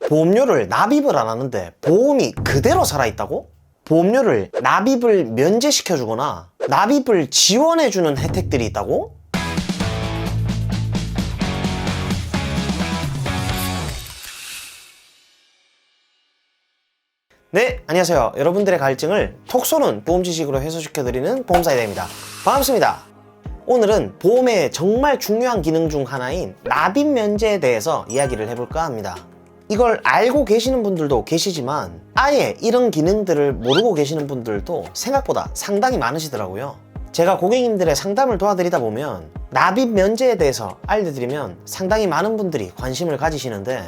보험료를 납입을 안 하는데 보험이 그대로 살아있다고? 보험료를 납입을 면제시켜주거나 납입을 지원해주는 혜택들이 있다고? 네, 안녕하세요. 여러분들의 갈증을 톡 쏘는 보험 지식으로 해소시켜드리는 보험사이다입니다. 반갑습니다. 오늘은 보험의 정말 중요한 기능 중 하나인 납입 면제에 대해서 이야기를 해볼까 합니다. 이걸 알고 계시는 분들도 계시지만 아예 이런 기능들을 모르고 계시는 분들도 생각보다 상당히 많으시더라고요. 제가 고객님들의 상담을 도와드리다 보면 납입 면제에 대해서 알려드리면 상당히 많은 분들이 관심을 가지시는데,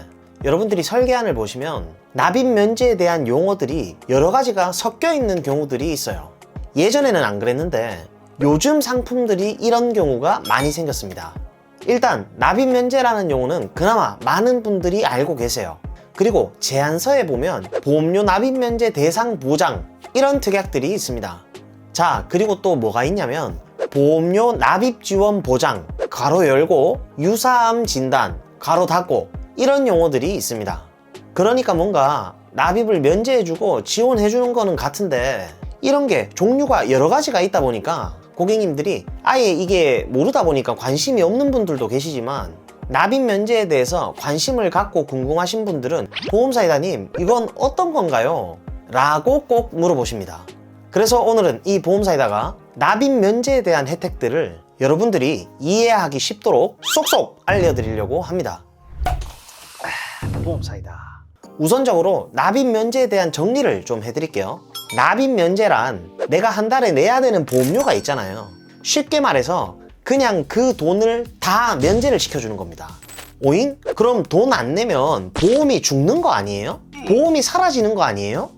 여러분들이 설계안을 보시면 납입 면제에 대한 용어들이 여러 가지가 섞여 있는 경우들이 있어요. 예전에는 안 그랬는데 요즘 상품들이 이런 경우가 많이 생겼습니다. 일단 납입 면제라는 용어는 그나마 많은 분들이 알고 계세요. 그리고 제안서에 보면 보험료 납입 면제 대상 보장 이런 특약들이 있습니다. 자, 그리고 또 뭐가 있냐면 보험료 납입 지원 보장 가로 열고 유사암 진단 가로 닫고 이런 용어들이 있습니다. 그러니까 뭔가 납입을 면제해주고 지원해주는 거는 같은데 이런 게 종류가 여러 가지가 있다 보니까 고객님들이 아예 이게 모르다 보니까 관심이 없는 분들도 계시지만, 납입 면제에 대해서 관심을 갖고 궁금하신 분들은 보험사이다님 이건 어떤 건가요? 라고 꼭 물어보십니다. 그래서 오늘은 이 보험사이다가 납입 면제에 대한 혜택들을 여러분들이 이해하기 쉽도록 쏙쏙 알려드리려고 합니다. 보험사이다. 우선적으로 납입 면제에 대한 정리를 좀 해드릴게요. 납입 면제란 내가 한 달에 내야 되는 보험료가 있잖아요. 쉽게 말해서 그냥 그 돈을 다 면제를 시켜주는 겁니다. 오잉? 그럼 돈 안 내면 보험이 죽는 거 아니에요? 보험이 사라지는 거 아니에요?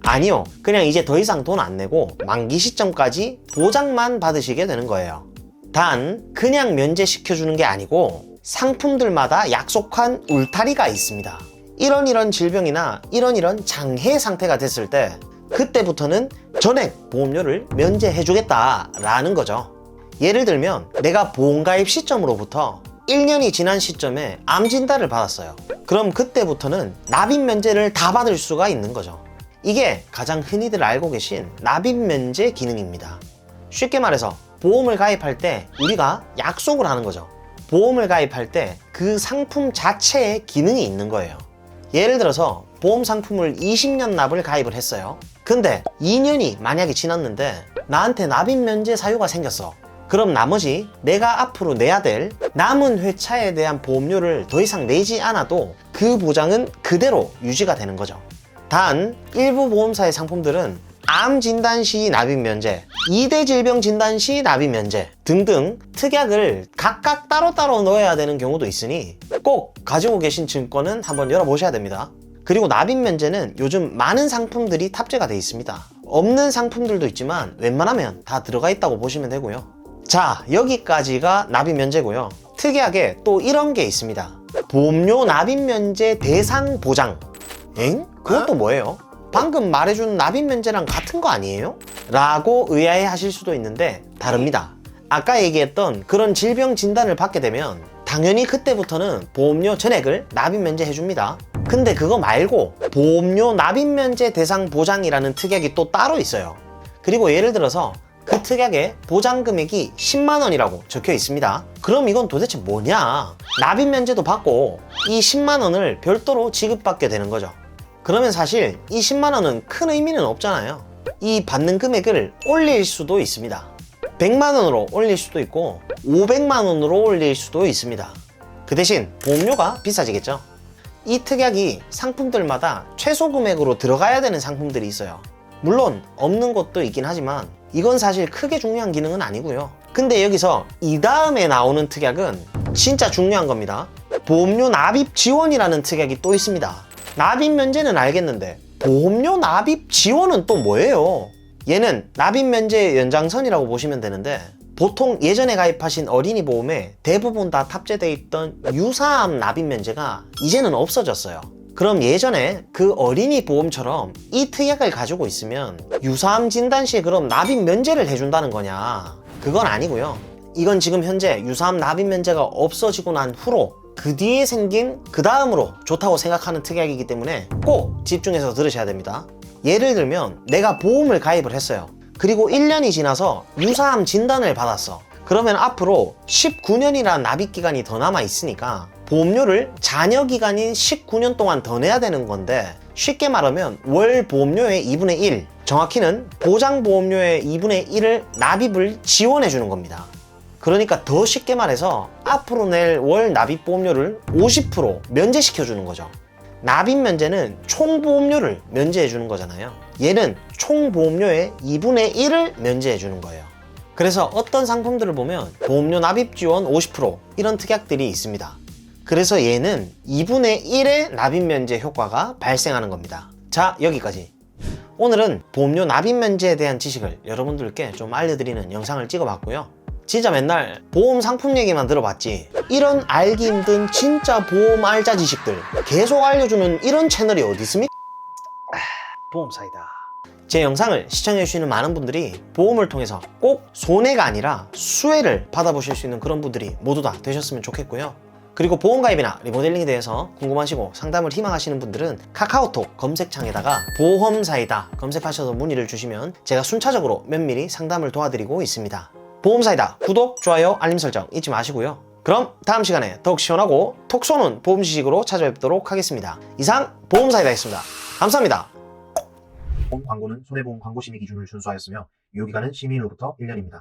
아니요. 그냥 이제 더 이상 돈 안 내고 만기 시점까지 보장만 받으시게 되는 거예요. 단 그냥 면제시켜주는 게 아니고 상품들마다 약속한 울타리가 있습니다. 이런 질병이나 이런 장애 상태가 됐을 때 그때부터는 전액 보험료를 면제해주겠다라는 거죠. 예를 들면 내가 보험가입 시점으로부터 1년이 지난 시점에 암 진단을 받았어요. 그럼 그때부터는 납입 면제를 다 받을 수가 있는 거죠. 이게 가장 흔히들 알고 계신 납입 면제 기능입니다. 쉽게 말해서 보험을 가입할 때 우리가 약속을 하는 거죠. 보험을 가입할 때 그 상품 자체에 기능이 있는 거예요. 예를 들어서 보험 상품을 20년 납을 가입을 했어요. 근데 2년이 만약에 지났는데 나한테 납입 면제 사유가 생겼어. 그럼 나머지 내가 앞으로 내야 될 남은 회차에 대한 보험료를 더 이상 내지 않아도 그 보장은 그대로 유지가 되는 거죠. 단 일부 보험사의 상품들은 암 진단 시 납입 면제, 2대 질병 진단 시 납입 면제 등등 특약을 각각 따로따로 넣어야 되는 경우도 있으니 꼭 가지고 계신 증권은 한번 열어보셔야 됩니다. 그리고 납입 면제는 요즘 많은 상품들이 탑재가 되어 있습니다. 없는 상품들도 있지만 웬만하면 다 들어가 있다고 보시면 되고요. 자, 여기까지가 납입 면제고요. 특이하게 또 이런 게 있습니다. 보험료 납입 면제 대상 보장. 엥? 그것도 뭐예요? 방금 말해준 납입 면제랑 같은 거 아니에요? 라고 의아해 하실 수도 있는데 다릅니다. 아까 얘기했던 그런 질병 진단을 받게 되면 당연히 그때부터는 보험료 전액을 납입 면제 해줍니다. 근데 그거 말고 보험료 납입 면제 대상 보장이라는 특약이 또 따로 있어요. 그리고 예를 들어서 그 특약의 보장 금액이 10만 원이라고 적혀 있습니다. 그럼 이건 도대체 뭐냐? 납입 면제도 받고 이 10만 원을 별도로 지급받게 되는 거죠. 그러면 사실 이 10만 원은 큰 의미는 없잖아요. 이 받는 금액을 올릴 수도 있습니다. 100만 원으로 올릴 수도 있고 500만 원으로 올릴 수도 있습니다. 그 대신 보험료가 비싸지겠죠. 이 특약이 상품들마다 최소 금액으로 들어가야 되는 상품들이 있어요. 물론 없는 것도 있긴 하지만 이건 사실 크게 중요한 기능은 아니고요. 근데 여기서 이 다음에 나오는 특약은 진짜 중요한 겁니다. 보험료 납입 지원이라는 특약이 또 있습니다. 납입 면제는 알겠는데 보험료 납입 지원은 또 뭐예요? 얘는 납입 면제 연장선이라고 보시면 되는데, 보통 예전에 가입하신 어린이 보험에 대부분 다 탑재되어 있던 유사암 납입 면제가 이제는 없어졌어요. 그럼 예전에 그 어린이 보험처럼 이 특약을 가지고 있으면 유사암 진단 시에 그럼 납입 면제를 해준다는 거냐? 그건 아니고요. 이건 지금 현재 유사암 납입 면제가 없어지고 난 후로 그 뒤에 생긴 그 다음으로 좋다고 생각하는 특약이기 때문에 꼭 집중해서 들으셔야 됩니다. 예를 들면 내가 보험을 가입을 했어요. 그리고 1년이 지나서 유사암 진단을 받았어. 그러면 앞으로 19년이라는 납입 기간이 더 남아 있으니까 보험료를 잔여 기간인 19년 동안 더 내야 되는 건데, 쉽게 말하면 월 보험료의 2분의 1, 정확히는 보장보험료의 2분의 1을 납입을 지원해 주는 겁니다. 그러니까 더 쉽게 말해서 앞으로 낼 월 납입 보험료를 50% 면제시켜 주는 거죠. 납입 면제는 총 보험료를 면제해 주는 거잖아요. 얘는 총 보험료의 2분의 1을 면제해 주는 거예요. 그래서 어떤 상품들을 보면 보험료 납입 지원 50% 이런 특약들이 있습니다. 그래서 얘는 2분의 1의 납입 면제 효과가 발생하는 겁니다. 자, 여기까지. 오늘은 보험료 납입 면제에 대한 지식을 여러분들께 좀 알려드리는 영상을 찍어봤고요. 진짜 맨날 보험 상품 얘기만 들어봤지, 이런 알기 힘든 진짜 보험 알짜 지식들 계속 알려주는 이런 채널이 어디 있습니까? 보험사이다. 제 영상을 시청해주시는 많은 분들이 보험을 통해서 꼭 손해가 아니라 수혜를 받아보실 수 있는 그런 분들이 모두 다 되셨으면 좋겠고요. 그리고 보험 가입이나 리모델링에 대해서 궁금하시고 상담을 희망하시는 분들은 카카오톡 검색창에다가 보험사이다 검색하셔서 문의를 주시면 제가 순차적으로 면밀히 상담을 도와드리고 있습니다. 보험사이다 구독, 좋아요, 알림 설정 잊지 마시고요. 그럼 다음 시간에 더욱 시원하고 톡 쏘는 보험 지식으로 찾아뵙도록 하겠습니다. 이상 보험사이다였습니다. 감사합니다. 본 광고는 손해보험 광고 심의 기준을 준수하였으며 유효기간은 심의일로부터 1년입니다.